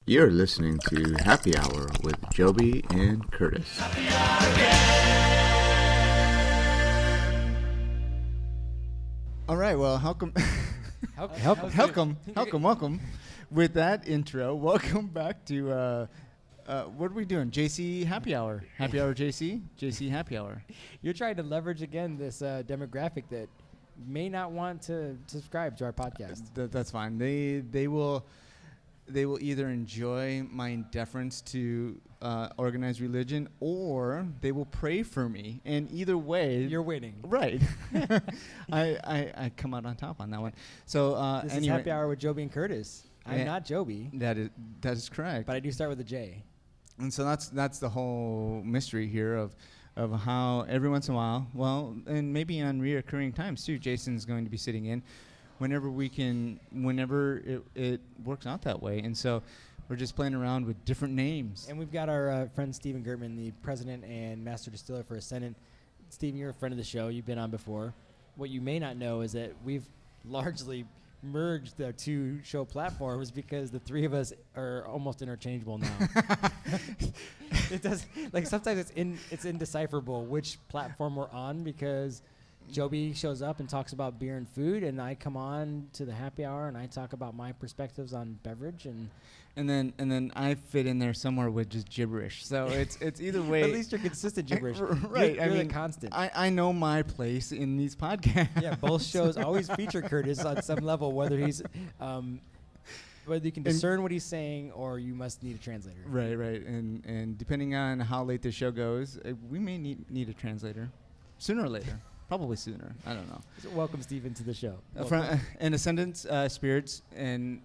You're listening to Happy Hour with Joby and Curtis. All right, well, welcome. With that intro, welcome back to, what are we doing? JC Happy Hour. Happy Hour JC? JC Happy Hour. You're trying to leverage, again, this demographic that may not want to subscribe to our podcast. That's fine. They will either enjoy my indifference to organized religion, or they will pray for me. And either way, you're winning. Right. I come out on top on that one. So this anyway, is Happy Hour with Joby and Curtis. I'm not Joby. That is correct. But I do start with a J. And so that's the whole mystery here of how every once in a while, well, and maybe on reoccurring times too, Jason's going to be sitting in whenever it works out that way. And so we're just playing around with different names. And we've got our friend Stephen Gertman, the president and master distiller for Ascendant. Stephen, you're a friend of the show. You've been on before. What you may not know is that we've largely merged the two show platforms because the three of us are almost interchangeable now. It does, like, sometimes it's indecipherable which platform we're on, because Joby shows up and talks about beer and food, and I come on to the happy hour and I talk about my perspectives on beverage, and then I fit in there somewhere with just gibberish. So it's either way. At least you're consistent gibberish. Right. You're the constant. I know my place in these podcasts. Yeah, both shows always feature Curtis on some level, whether he's whether you can discern what he's saying or you must need a translator. Right. And depending on how late the show goes, we may need a translator sooner or later. Probably sooner. I don't know. So welcome, Stephen, to the show. And Ascendant Spirits, and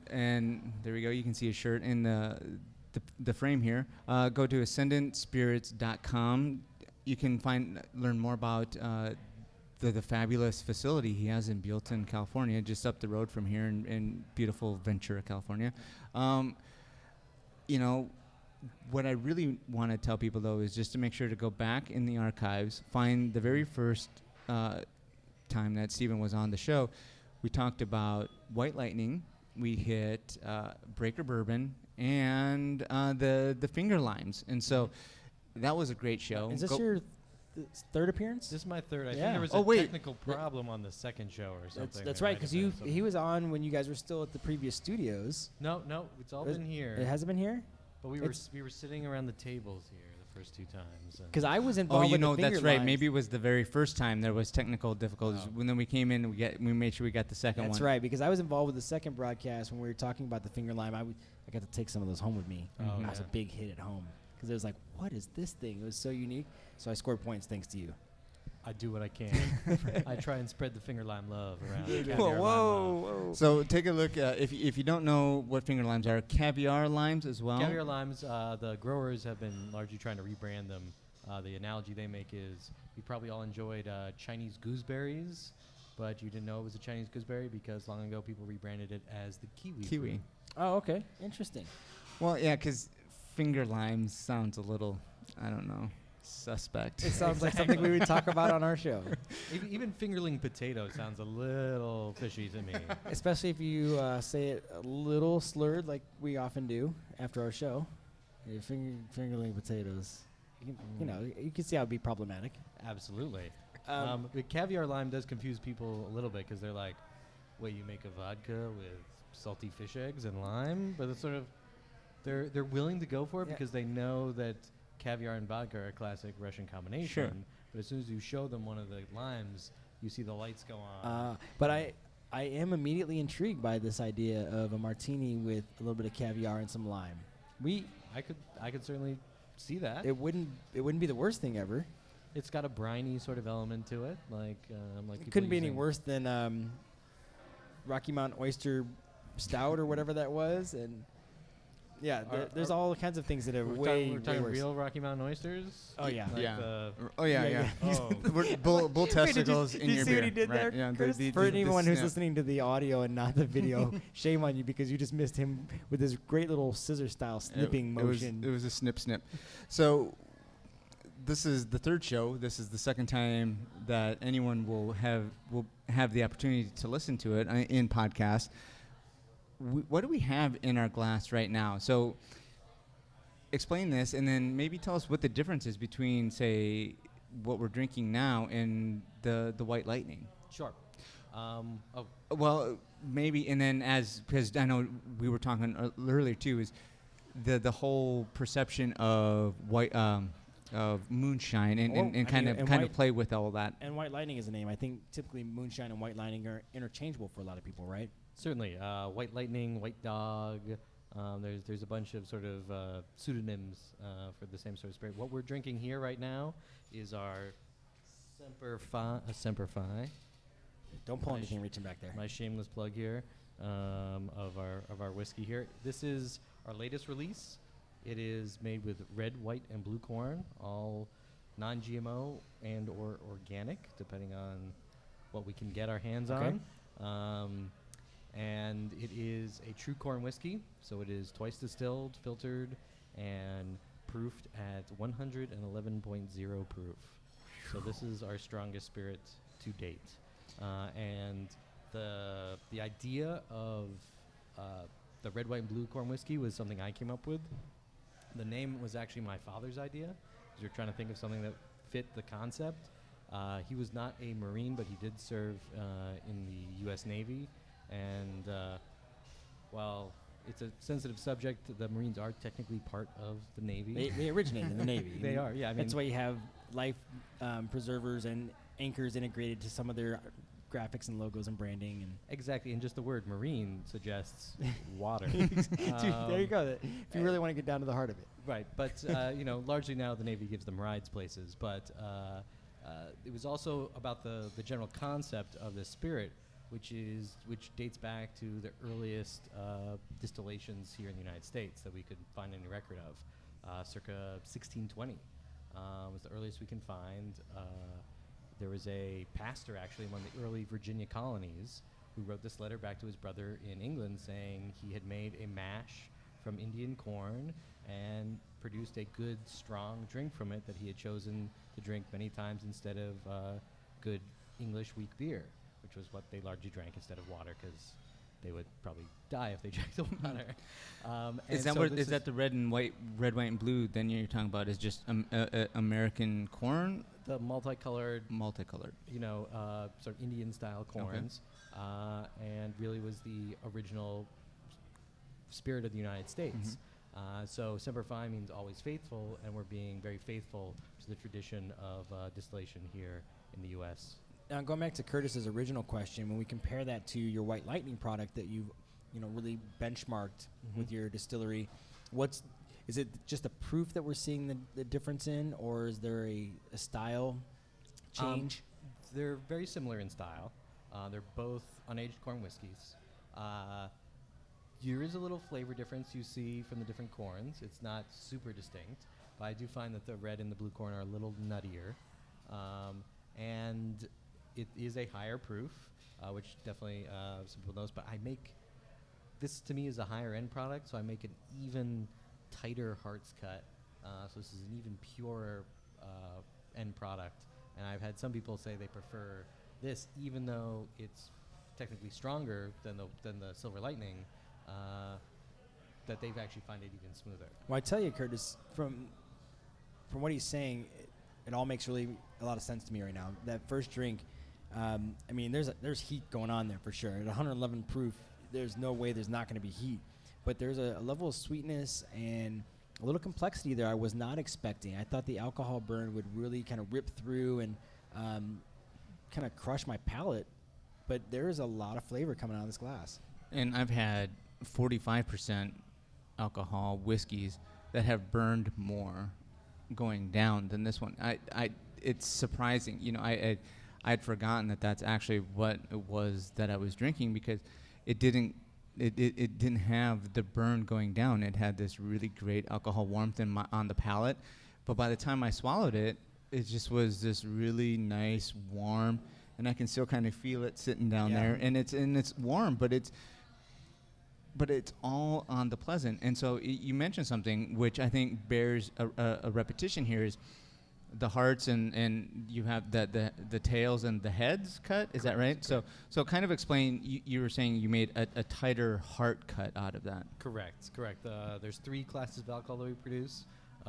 there we go. You can see a shirt in the frame here. Go to ascendantspirits.com. You can learn more about the fabulous facility he has in Buellton, California, just up the road from here in beautiful Ventura, California. What I really want to tell people, though, is just to make sure to go back in the archives, find the very first time that Stephen was on the show. We talked about White Lightning. We hit Breaker Bourbon and the Finger Limes. And so that was a great show. Is this your third appearance? This is my third. I think there was a technical problem on the second show or something. That's right, because he was on when you guys were still at the previous studios. No, it's all been here. It hasn't been here? But we were sitting around the tables here the first two times. Because I was involved with the Finger that's right. Limes. Maybe it was the very first time there was technical difficulties. When then we came in, we made sure we got the second one. That's right, because I was involved with the second broadcast when we were talking about the Finger Lime. I got to take some of those home with me. That was a big hit at home. Because it was like, what is this thing? It was so unique. So I scored points thanks to you. I do what I can. I try and spread the Finger Lime love around. Whoa. So take a look. If you don't know what Finger Limes are, caviar limes as well. Caviar limes, the growers have been largely trying to rebrand them. The analogy they make is you probably all enjoyed Chinese gooseberries, but you didn't know it was a Chinese gooseberry because long ago people rebranded it as the kiwi. Kiwi. Oh, okay. Interesting. Well, yeah, because Finger Limes sounds a little, I don't know, suspect. It sounds like something we would talk about on our show. Even fingerling potato sounds a little fishy to me. Especially if you say it a little slurred, like we often do after our show. Fingerling potatoes. You can see how it'd be problematic. Absolutely. The caviar lime does confuse people a little bit because they're like, wait, you make a vodka with salty fish eggs and lime? But it's sort of, they're willing to go for it because they know that caviar and vodka are a classic Russian combination. Sure. But as soon as you show them one of the limes, you see the lights go on. But I am immediately intrigued by this idea of a martini with a little bit of caviar and some lime. I could certainly see that. It wouldn't be the worst thing ever. It's got a briny sort of element to it, like it couldn't be any worse than Rocky Mountain Oyster Stout or whatever that was, and there's all kinds of things that are we're talking worse. Real Rocky Mountain oysters. Oh yeah, yeah. Bull testicles in your beer. You see what he did there? Yeah, for anyone who's listening to the audio and not the video, shame on you because you just missed him with this great little scissor-style snipping motion. It was a snip. So this is the third show. This is the second time that anyone will have the opportunity to listen to it in podcast. what do we have in our glass right now? So explain this, and then maybe tell us what the difference is between, say, what we're drinking now and the White Lightning. Sure. Well, maybe, and then because I know we were talking earlier too, is the whole perception of of moonshine and kind of play with all that. And White Lightning is a name. I think typically moonshine and White Lightning are interchangeable for a lot of people, right? Certainly. White Lightning, White Dog. There's a bunch of sort of pseudonyms for the same sort of spirit. What we're drinking here right now is our Semper Fi. Don't pull anything reaching back there. My shameless plug here of our whiskey here. This is our latest release. It is made with red, white, and blue corn, all non-GMO and or organic, depending on what we can get our hands on. And it is a true corn whiskey, so it is twice distilled, filtered, and proofed at 111.0 proof. So this is our strongest spirit to date. And the idea of the red, white, and blue corn whiskey was something I came up with. The name was actually my father's idea, because we were trying to think of something that fit the concept. He was not a Marine, but he did serve in the U.S. Navy. And while it's a sensitive subject, the Marines are technically part of the Navy. They originated in the Navy. They are, yeah. I mean, that's why you have life preservers and anchors integrated to some of their graphics and logos and branding. And exactly, and just the word Marine suggests water. Dude, there you go. If you really want to get down to the heart of it. Right, but largely now the Navy gives them rides places. But it was also about the general concept of the spirit, which dates back to the earliest distillations here in the United States that we could find any record of, circa 1620 was the earliest we can find. There was a pastor actually in one of the early Virginia colonies who wrote this letter back to his brother in England saying he had made a mash from Indian corn and produced a good, strong drink from it that he had chosen to drink many times instead of good English weak beer, which was what they largely drank instead of water, because they would probably die if they drank the water. Is that the red, white, and blue? Then you're talking about is just American corn, the multicolored, sort of Indian-style corns, and really was the original spirit of the United States. So Semper Fi means always faithful, and we're being very faithful to the tradition of distillation here in the U.S. Now, going back to Curtis's original question, when we compare that to your White Lightning product that you've really benchmarked with your distillery, is it just a proof that we're seeing the difference in, or is there a style change? They're very similar in style. They're both unaged corn whiskeys. There is a little flavor difference you see from the different corns. It's not super distinct, but I do find that the red and the blue corn are a little nuttier. And it is a higher proof, which definitely some people knows, but I make, this to me is a higher end product, so I make an even tighter hearts cut. So this is an even purer end product. And I've had some people say they prefer this, even though it's technically stronger than the Silver Lightning, that they've actually find it even smoother. Well, I tell you, Curtis, from what he's saying, it all makes really a lot of sense to me right now. That first drink, there's heat going on there for sure. At 111 proof, there's no way there's not going to be heat. But there's a level of sweetness and a little complexity there I was not expecting. I thought the alcohol burn would really kind of rip through and kind of crush my palate. But there is a lot of flavor coming out of this glass. And I've had 45% alcohol whiskeys that have burned more going down than this one. It's surprising. I'd forgotten that that's actually what it was that I was drinking, because it didn't have the burn going down. It had this really great alcohol warmth on the palate, but by the time I swallowed it, it just was this really nice warm, and I can still kind of feel it sitting down there, and it's warm, but it's all on the pleasant. And so you mentioned something which I think bears a repetition here, is the hearts and you have the tails and the heads cut. Is that right? So kind of explain. You were saying you made a tighter heart cut out of that. Correct. There's 3 classes of alcohol that we produce.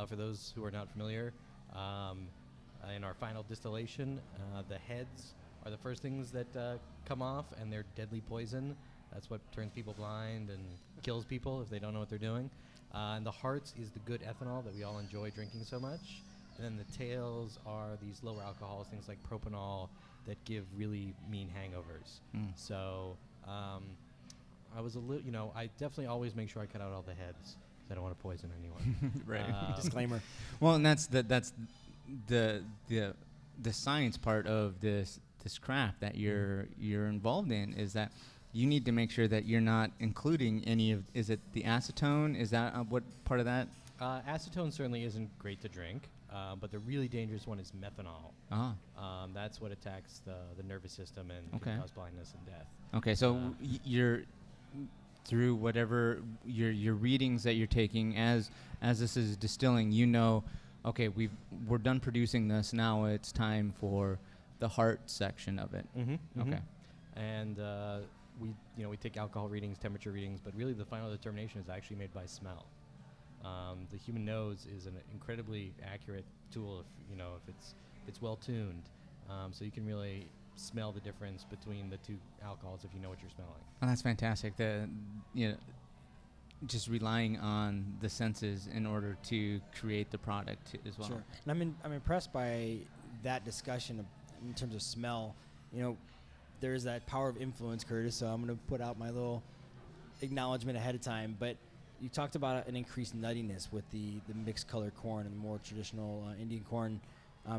For those who are not familiar, in our final distillation, the heads are the first things that come off, and they're deadly poison. That's what turns people blind and kills people if they don't know what they're doing. And the hearts is the good ethanol that we all enjoy drinking so much. And then the tails are these lower alcohols, things like propanol, that give really mean hangovers. So I was a little, I definitely always make sure I cut out all the heads, 'cause I don't want to poison anyone. Right. Disclaimer. Well, and that's the science part of this craft that you're involved in, is that you need to make sure that you're not including any of, is it the acetone? Is that what part of that? Acetone certainly isn't great to drink, but the really dangerous one is methanol. That's what attacks the nervous system and can cause blindness and death. Okay, so you're through whatever your readings that you're taking as this is distilling, okay, we're done producing this. Now it's time for the heart section of it. Okay, and we take alcohol readings, temperature readings, but really the final determination is actually made by smell. The human nose is an incredibly accurate tool if it's well tuned, so you can really smell the difference between the 2 alcohols if you know what you're smelling. Oh, that's fantastic. Just relying on the senses in order to create the product as well. Sure. And I'm impressed by that discussion in terms of smell. There is that power of influence, Curtis, so I'm going to put out my little acknowledgement ahead of time. But you talked about an increased nuttiness with the mixed color corn and the more traditional Indian corn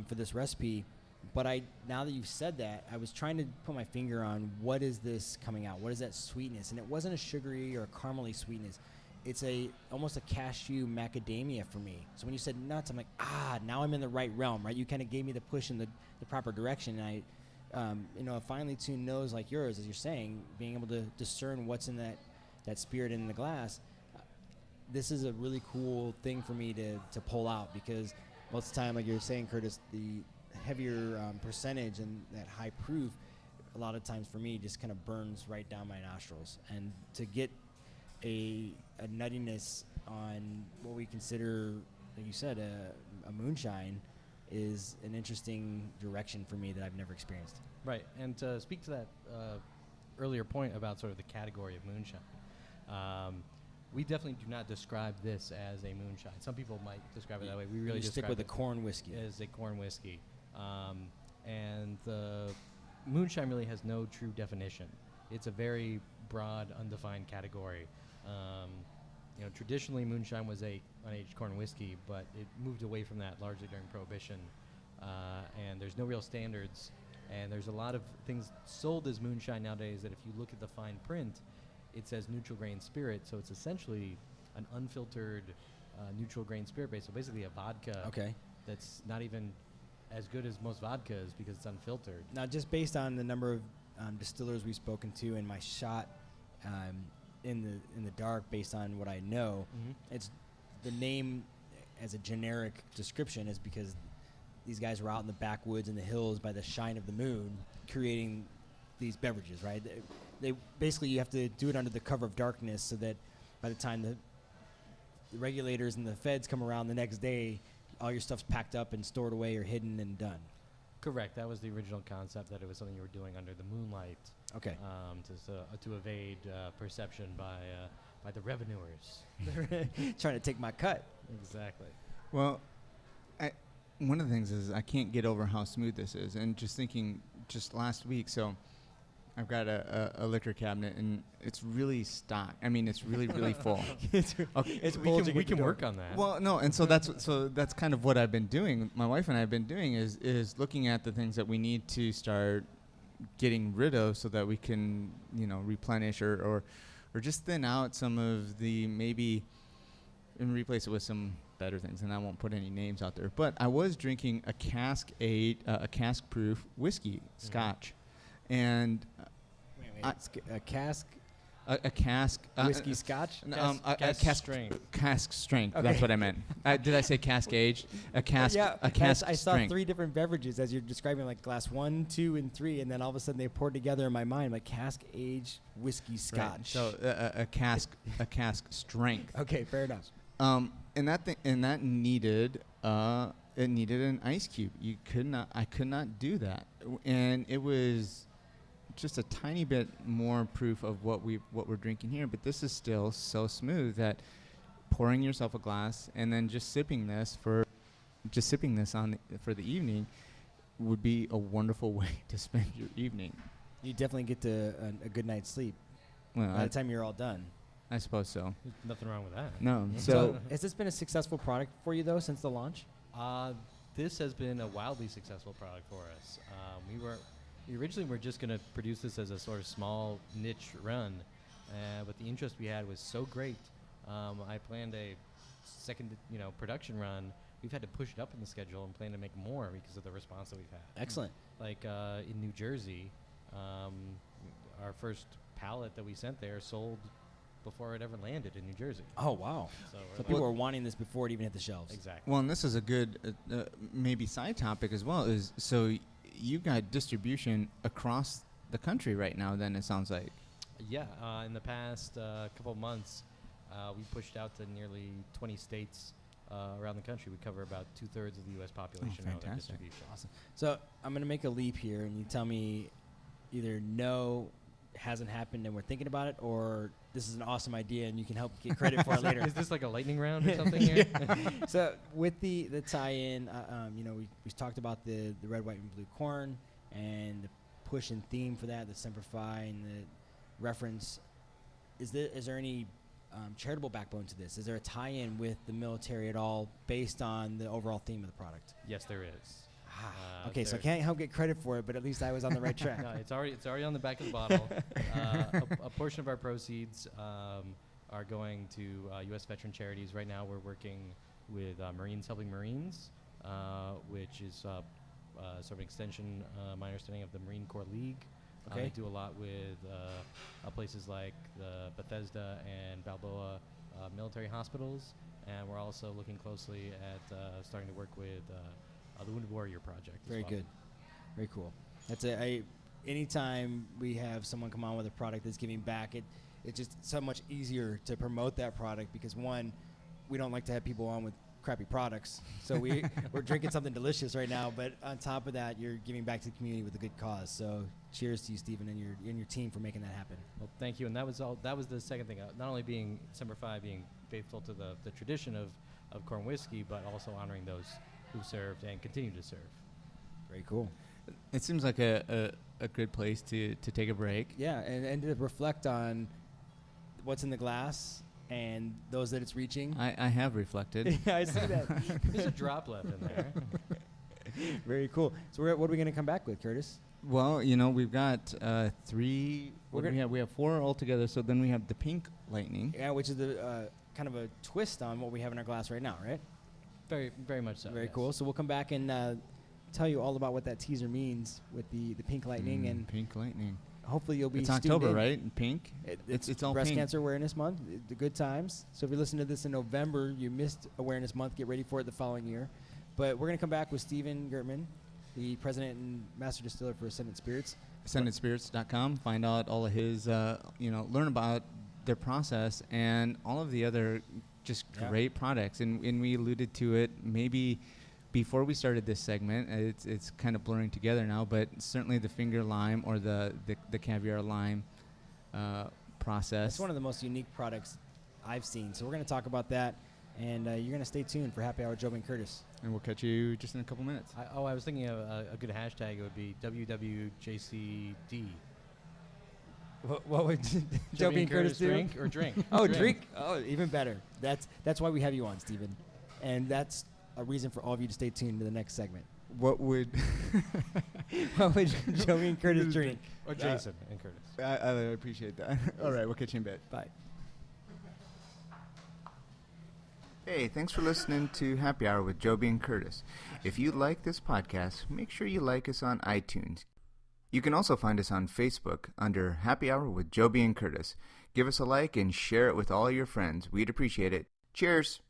for this recipe. But now that you've said that, I was trying to put my finger on what is this coming out? What is that sweetness? And it wasn't a sugary or a caramely sweetness. It's almost a cashew macadamia for me. So when you said nuts, I'm like, now I'm in the right realm, right? You kind of gave me the push in the proper direction. And a finely tuned nose like yours, as you're saying, being able to discern what's in that spirit in the glass, this is a really cool thing for me to pull out, because most of the time, like you're saying, Curtis, the heavier percentage and that high proof, a lot of times for me, just kind of burns right down my nostrils. And to get a nuttiness on what we consider, like you said, a moonshine is an interesting direction for me that I've never experienced. Right, and to speak to that earlier point about sort of the category of moonshine, we definitely do not describe this as a moonshine. Some people might describe it that way. We really stick with the corn whiskey. As a corn whiskey. And the moonshine really has no true definition. It's a very broad, undefined category. Traditionally moonshine was a unaged corn whiskey, but it moved away from that largely during Prohibition. And there's no real standards. And there's a lot of things sold as moonshine nowadays that if you look at the fine print, it says neutral grain spirit. So it's essentially an unfiltered neutral grain spirit base. So basically a vodka that's not even as good as most vodkas because it's unfiltered. Now, just based on the number of distillers we've spoken to and my shot in the dark, based on what I know, it's the name as a generic description is because these guys were out in the backwoods in the hills by the shine of the moon creating these beverages, right? They basically, you have to do it under the cover of darkness so that by the time the regulators and the feds come around the next day, all your stuff's packed up and stored away or hidden and done. Correct. That was the original concept, that it was something you were doing under the moonlight. Okay. To evade perception by the revenuers. Trying to take my cut. Exactly. Well, one of the things is I can't get over how smooth this is, and just thinking, just last week, so I've got a liquor cabinet, and it's really stocked. I mean, it's really, really full. We can work on that. Well, no, and so that's kind of what I've been doing. My wife and I have been doing is looking at the things that we need to start getting rid of so that we can, replenish or just thin out some of the maybe and replace it with some better things. And I won't put any names out there. But I was drinking a cask proof whiskey, Scotch. And wait, a cask a cask Whiskey Scotch. Cask strength. Cask strength. Okay. That's what I meant. Did I say cask aged? A cask. Yeah, A cask I saw strength. 3 different beverages as you're describing, like glass 1, 2, and 3, and then all of a sudden they poured together in my mind like cask aged whiskey Scotch. Right. So a cask strength. Okay, fair enough. And that needed it needed an ice cube. I could not do that, and it was just a tiny bit more proof of what we're drinking here. But this is still so smooth that pouring yourself a glass and then just sipping this for the evening would be a wonderful way to spend your evening. You definitely get to a good night's sleep Well, by the time you're all done. I suppose so. There's nothing wrong with that. No, So has this been a successful product for you though since the launch? This has been a wildly successful product for us. We originally were just going to produce this as a sort of small niche run, but the interest we had was so great. I planned a second, production run. We've had to push it up in the schedule and plan to make more because of the response that we've had. Excellent. Like in New Jersey, our first pallet that we sent there sold before it ever landed in New Jersey. Oh, wow. So people were wanting this before it even hit the shelves. Exactly. Well, and this is a good maybe side topic as well. Is so you got distribution across the country right now. Then it sounds like. Yeah. In the past couple of months, we pushed out to nearly 20 states around the country. We cover about 2/3 of the U.S. population now with our fantastic. distribution. Awesome. So I'm going to make a leap here, and you tell me either no, hasn't happened and we're thinking about it, or this is an awesome idea and you can help get credit for it later. Is this like a lightning round or something here? So with the tie-in, we talked about the red, white, and blue corn and the push and theme for that, the Semper Fi and the reference. Is there any charitable backbone to this? Is there a tie-in with the military at all based on the overall theme of the product? Yes, there is. Okay, so I can't help get credit for it, but at least I was on the right track. No, it's already on the back of the bottle. A portion of our proceeds are going to U.S. veteran charities. Right now, we're working with Marines Helping Marines, which is sort of an extension, my understanding, of the Marine Corps League. Okay. They do a lot with places like the Bethesda and Balboa military hospitals, and we're also looking closely at starting to work with the Wounded Warrior Project. Very well. good. Very cool. That's anytime we have someone come on with a product that's giving back, it's just so much easier to promote that product because, one, we don't like to have people on with crappy products. So we're drinking something delicious right now, but on top of that, you're giving back to the community with a good cause. So cheers to you, Stephen, and your team for making that happen. Well, thank you. And that was the second thing. Not only being Semper Fi, being faithful to the tradition of corn whiskey, but also honoring those who served and continue to serve. Very cool. It seems like a good place to take a break. Yeah, and to reflect on what's in the glass and those that it's reaching. I have reflected. Yeah, I see that. There's a drop left in there. Very cool. So what are we going to come back with, Curtis? Well, we've got 3. We have 4 altogether. So then we have the Pink Lightning. Yeah, which is the kind of a twist on what we have in our glass right now, right? Very, very much so. Very yes. cool. So we'll come back and tell you all about what that teaser means with the Pink Lightning, and Pink Lightning. hopefully you'll be. It's student October, in. right? And pink. It's all Breast pink. Cancer Awareness Month. The good times. So if you listen to this in November, you missed Awareness Month. Get ready for it the following year. But we're gonna come back with Stephen Gertman, the president and master distiller for Ascendant Spirits. AscendantSpirits.com. Find out all of his, learn about their process and all of the other just great products. And we alluded to it maybe before we started this segment. It's kind of blurring together now, but certainly the finger lime or the caviar lime process. It's one of the most unique products I've seen. So we're going to talk about that, and you're going to stay tuned for Happy Hour with Joby and Curtis. And we'll catch you just in a couple minutes. I was thinking of a good hashtag. It would be WWJCD. What would Joby and Curtis do? Drink or drink? Oh, drink. Oh, even better. That's why we have you on, Stephen. And that's a reason for all of you to stay tuned to the next segment. What would Joby and Curtis drink? Or Jason and Curtis. I appreciate that. All right, we'll catch you in a bit. Bye. Hey, thanks for listening to Happy Hour with Joby and Curtis. If you like this podcast, make sure you like us on iTunes. You can also find us on Facebook under Happy Hour with Joby and Curtis. Give us a like and share it with all your friends. We'd appreciate it. Cheers!